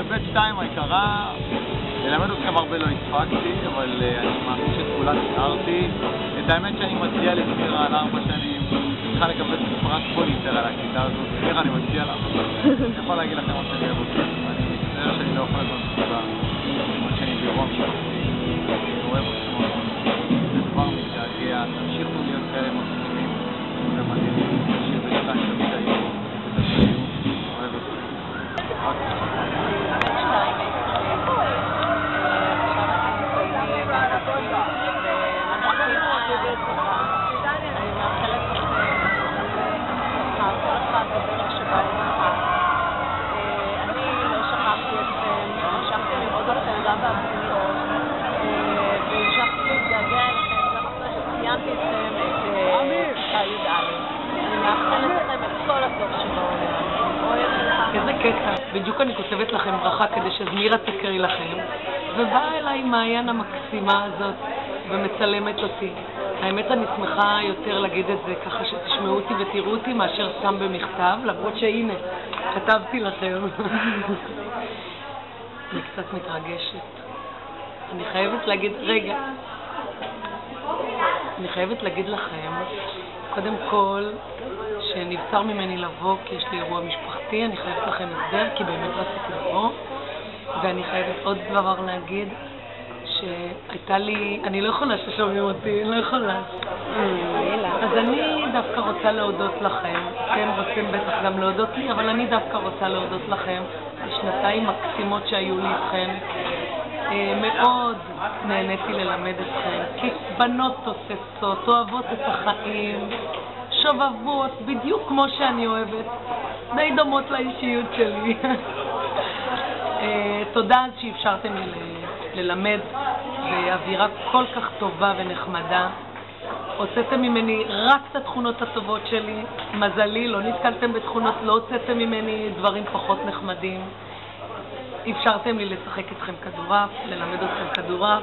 בית 2 היקרה, ללמד אתכם הרבה לא הספקתי, אבל אני מאמין שאת כולה נשארתי. את האמת שאני מציע למירה על 4 שנים, צריכה לקבל פרס פוליטר על הכיתה הזאת. מירה, אני מציע לך. אני יכול להגיד לכם מה שאני אוהב אותי. אני מצטער שאני לא יכול לדעת סיבה, מה שאני בירום משפחתי. אני אוהב אתכם מאוד. זה דבר מתגעגע, תמשיכו להיות כאלה מקסימים ומדהימים, שבית 2 תמיד היו. אוהב אתכם. המשכתי לראות אתכם גם בהפגנות, והמשכתי בדיוק אני כותבת לכם ברכה כדי שזמירה תקריא לכם, ובאה אליי מעיין המקסימה הזאת ומצלמת אותי. האמת אני שמחה יותר להגיד את זה ככה שתשמעו אותי ותראו אותי מאשר סתם במכתב, למרות שהנה, כתבתי לכם. אני קצת מתרגשת. אני חייבת להגיד לכם, קודם כל, שנבצר ממני לבוא כי יש לי אירוע משפחתי, אני חייבת לכם הסבר כי באמת רציתי לבוא, ואני חייבת עוד דבר להגיד, שהייתה לי, אני לא יכולה ששומעים אותי, אני לא יכולה. אז אני דווקא רוצה להודות לכם, אתם רוצים בטח גם להודות לי, אבל אני דווקא רוצה להודות לכם, בשנתיים מקסימות שהיו לי איתכם, מאוד נהניתי ללמד אתכם, כי בנות תוססות, אוהבות את החיים, שובבות, בדיוק כמו שאני אוהבת, די דומות לאישיות שלי. תודה שאפשרתם לי ללמד באווירה כל כך טובה ונחמדה. הוצאתם ממני רק את התכונות הטובות שלי, מזלי, לא נתקלתם בתכונות, לא הוצאתם ממני דברים פחות נחמדים. אפשרתם לי לשחק איתכם כדורעף, ללמד אתכם כדורעף,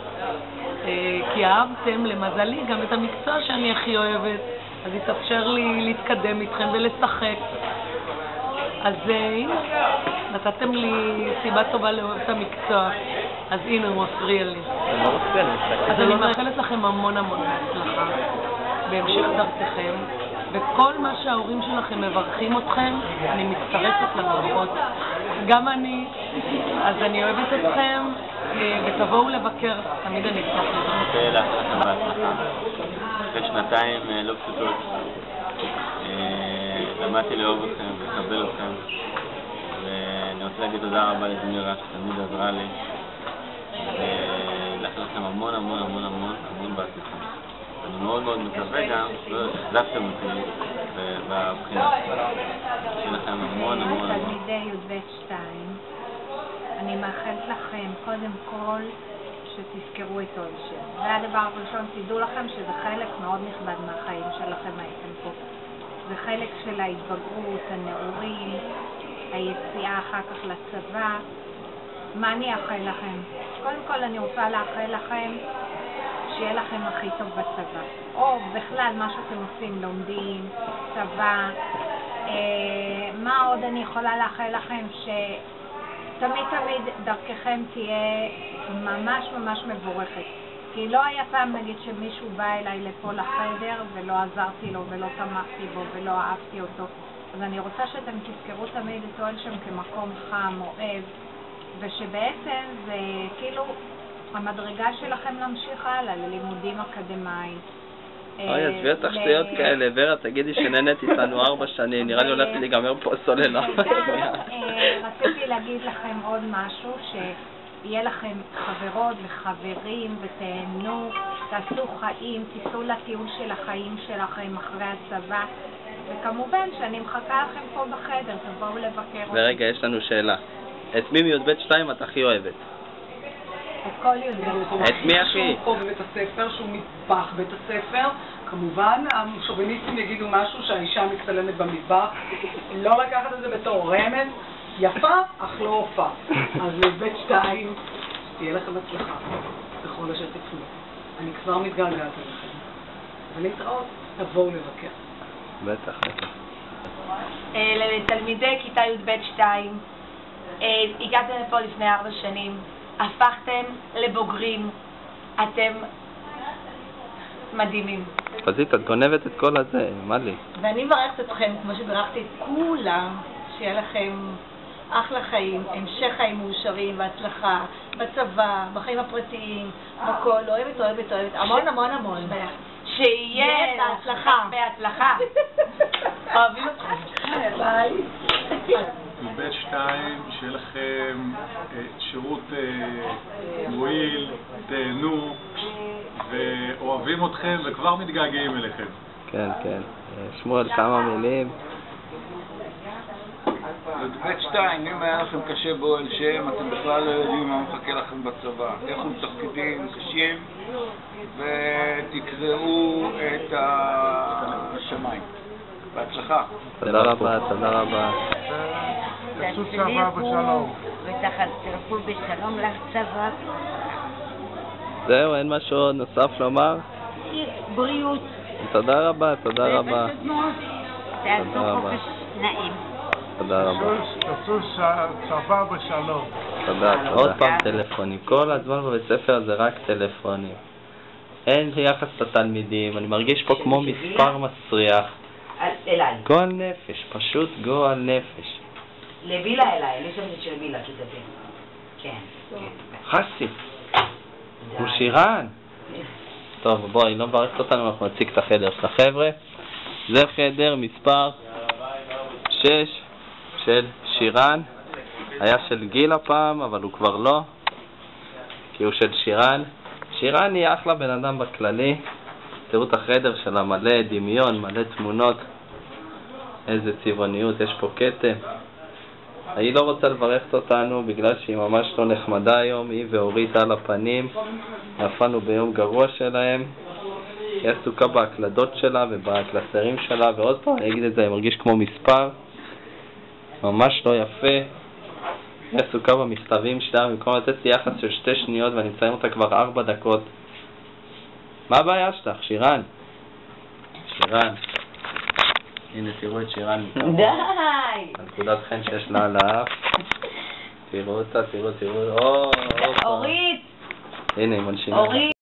כי אהבתם למזלי גם את המקצוע שאני הכי אוהבת, אז התאפשר לי להתקדם איתכם ולשחק. אז הנה, נתתם לי סיבה טובה לאהוב את המקצוע, אז הנה הוא מפריע לי. אז אני מאחלת לכם המון המון הצלחה בהמשך דרככם, וכל מה שההורים שלכם מברכים אתכם, אני מצטרפת לברכות. גם אני, אז אני אוהבת אתכם, ותבואו לבקר, תמיד אני אצטרף לברכות. שאלה, אחרי שנתיים לא פשוטות, למדתי לאהוב אתכם ולקבל אתכם, ואני רוצה להגיד תודה רבה לזמירה שתמיד עזרה לי, ולאחל לכם המון המון המון המון המון בהצלחה. אני מאוד מאוד מקווה גם שלא תחזבתם אותי בבחינה. שיהיה לכם המון המון המון. תלמידי י"ב 2, אני מאחלת לכם קודם כל שתזכרו את אוהלשם. זה הדבר הראשון, תדעו לכם שזה חלק מאוד נכבד מהחיים שלכם הייתם פה. זה חלק של ההתבגרות, הנעורים, היציאה אחר כך לצבא. מה אני אאחל לכם? קודם כל אני רוצה לאחל לכם שיהיה לכם הכי טוב בצבא. או בכלל מה שאתם עושים, לומדים, צבא. מה עוד אני יכולה לאחל לכם? שתמיד תמיד דרככם תהיה ממש ממש מבורכת. כי לא היה פעם נגיד שמישהו בא אליי לפה לחדר ולא עזרתי לו ולא תמכתי בו ולא אהבתי אותו. אז אני רוצה שאתם תזכרו תמיד את אוהלשם כמקום חם, אוהב, ושבעצם זה כאילו המדרגה שלכם להמשיך הלאה ללימודים אקדמיים. אוי, אז בטח שטויות כאלה, ורה, תגידי שנהנית איתנו 4 שנים, נראה לי הולכת להיגמר פה סוללה. רציתי להגיד לכם עוד משהו, שיהיה לכם חברות וחברים ותהנו, תעשו חיים, תיסעו לטיול של החיים שלכם אחרי הצבא, וכמובן שאני מחכה לכם פה בחדר, תבואו לבקר אותי. ורגע, יש לנו שאלה. את מי מי"ב 2 את הכי אוהבת? את כל י"ב. את מי הכי? פה בבית הספר, שהוא מטבח בית הספר, כמובן השוביניסטים יגידו משהו שהאישה מצטלמת במטבח, לא לקחת את זה בתור רמז, יפה אך לא הופעה. אז י"ב 2, תהיה לכם הצלחה בכל אשר תפנו. אני כבר מתגעגעת אליכם. ולהתראות, תבואו לבקר. בטח, בטח. לתלמידי כיתה י"ב 2, הגעתם לפה לפני 4 שנים, הפכתם לבוגרים, אתם מדהימים. פזית, את גונבת את כל הזה, מה לי? ואני מברכת אתכם, כמו שברכתי את כולם, שיהיה לכם אחלה חיים, המשך חיים מאושרים והצלחה, בצבא, בחיים הפרטיים, בכל, אוהבת, אוהבת, אוהבת, המון המון המון. שיהיה בהצלחה. בהצלחה. אוהבים אתכם. ביי. י"ב 2, שיהיה לכם שירות מועיל, תהנו, ואוהבים אתכם וכבר מתגעגעים אליכם. כן, כן. שמואל, כמה מילים. י"ב 2, אם היה לכם קשה באוהלשם, אתם בכלל לא יודעים מה מחכה לכם בצבא. איך הם תפקידים קשים, ותקראו את השמיים. בהצלחה. תודה רבה, תודה רבה. ותצליחו ותצטרפו בשלום לצבא. זהו, אין משהו נוסף לומר? בריאות. תודה רבה, תודה רבה. תעשו חופש נעים. תודה רבה. תעשו צבא בשלום. תודה. עוד פעם טלפונים. כל הזמן בבית ספר זה רק טלפונים. אין יחס לתלמידים, אני מרגיש פה כמו מספר מסריח. אליי. גועל נפש, פשוט גועל נפש. לבילה אליי, לי שבת של בילה, כיתתי. כן. חסי. הוא שירן. טוב, בואי, לא מברכת אותנו, אנחנו נציג את החדר של החבר'ה. זה חדר מספר 6 של שירן. היה של גיל הפעם, אבל הוא כבר לא, כי הוא של שירן. שירן היא אחלה בן אדם בכללי. תראו את החדר שלה, מלא דמיון, מלא תמונות. איזה צבעוניות, יש פה קטע. היא לא רוצה לברכת אותנו בגלל שהיא ממש לא נחמדה היום, היא ואורית על הפנים. נפלנו ביום גרוע שלהם. היא עסוקה בהקלדות שלה ובקלסרים שלה, ועוד פעם אני אגיד את זה, אני מרגיש כמו מספר. ממש לא יפה. היא עסוקה במכתבים שלה, במקום לתת לי יחס של 2 שניות ואני מסיים אותה כבר 4 דקות. מה הבעיה שלך, שירן? שירן. הנה, תראו את שירן. די! הנקודת חן שיש לה על האף. תראו אותה, תראו. אורית! הנה, היא מנשימה. אורית!